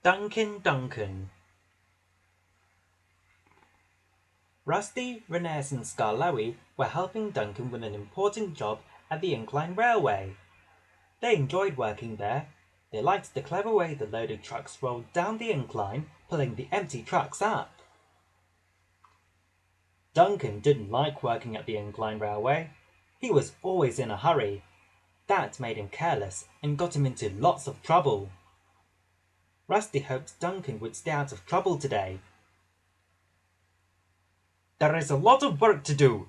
Dunkin Duncan. Rusty, Renes and Skarloey were helping Duncan with an important job at the Incline Railway. They enjoyed working there. They liked the clever way the loaded trucks rolled down the incline, pulling the empty trucks up. Duncan didn't like working at the Incline Railway. He was always in a hurry. That made him careless and got him into lots of trouble. Rusty hoped Duncan would stay out of trouble today. "There is a lot of work to do,"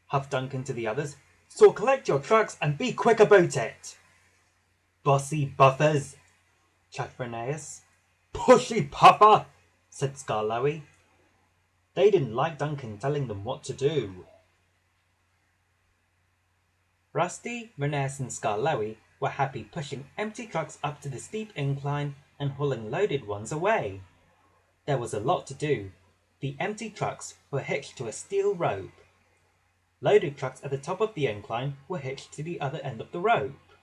huffed Duncan to the others, "so collect your trucks and be quick about it." "Bossy buffers," chaffed Rheneas. "Pushy puffer," said Skarloey. They didn't like Duncan telling them what to do. Rusty, Renes and Skarloey were happy pushing empty trucks up to the steep incline and hauling loaded ones away. There was a lot to do. The empty trucks were hitched to a steel rope. Loaded trucks at the top of the incline were hitched to the other end of the rope.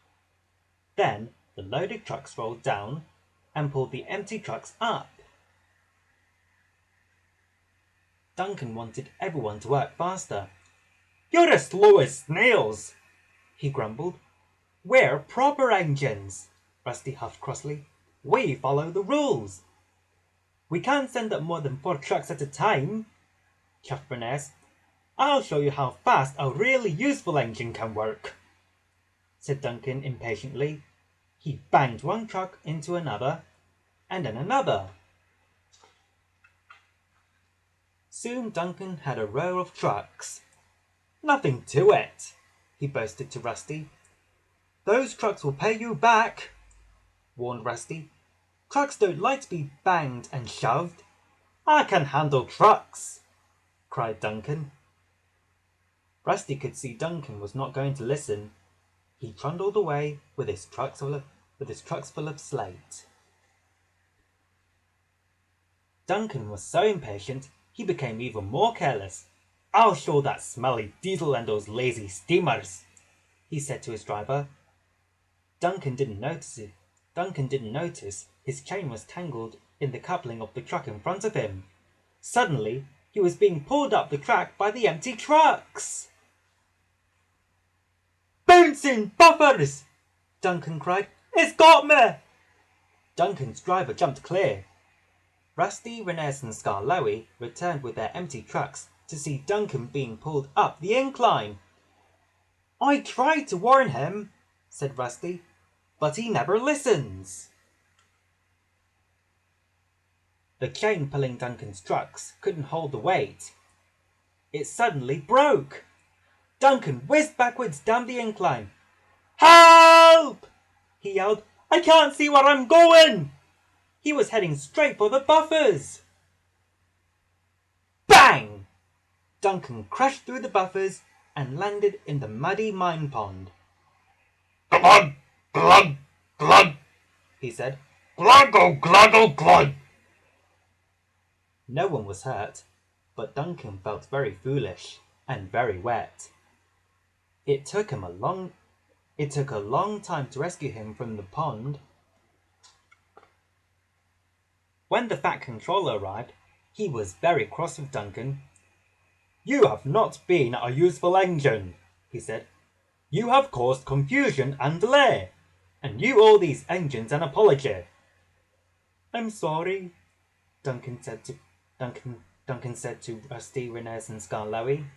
Then the loaded trucks rolled down and pulled the empty trucks up. Duncan wanted everyone to work faster. "You're as slow as snails," he grumbled. "We're proper engines," Rusty huffed crossly. "We follow the rules." "We can't send up more than 4 trucks at a time," chaffed Renes. "I'll show you how fast a really useful engine can work," said Duncan impatiently. He banged one truck into another, and then another. Soon Duncan had a row of trucks. "Nothing to it," he boasted to Rusty. "Those trucks will pay you back," warned Rusty. "Trucks don't like to be banged and shoved." "I can handle trucks," cried Duncan. Rusty could see Duncan was not going to listen. He trundled away with his trucks full of slate. Duncan was so impatient he became even more careless. "I'll show that smelly diesel and those lazy steamers," he said to his driver. Duncan didn't notice his chain was tangled in the coupling of the truck in front of him. Suddenly, he was being pulled up the track by the empty trucks. "Bouncing buffers!" Duncan cried. "It's got me!" Duncan's driver jumped clear. Rusty, Renes and Skarloey returned with their empty trucks to see Duncan being pulled up the incline. "I tried to warn him," said Rusty, "but he never listens." The chain pulling Duncan's trucks couldn't hold the weight. It suddenly broke. Duncan whizzed backwards down the incline. "Help!" he yelled. "I can't see where I'm going!" He was heading straight for the buffers. Bang! Duncan crashed through the buffers and landed in the muddy mine pond. "Glug, glug, glug," he said. "Gluggle, gluggle, glug." No one was hurt, but Duncan felt very foolish and very wet. It took a long time to rescue him from the pond. When the Fat Controller arrived, he was very cross with Duncan. "You have not been a useful engine," he said. "You have caused confusion and delay, and you owe these engines an apology." "I'm sorry," Duncan said to Rusty, Renes and Skarloey.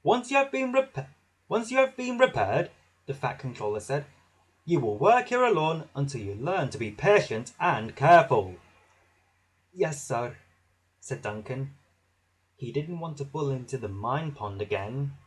Once you have been repaired," the Fat Controller said, "you will work here alone until you learn to be patient and careful." "Yes, sir," said Duncan. He didn't want to fall into the mine pond again.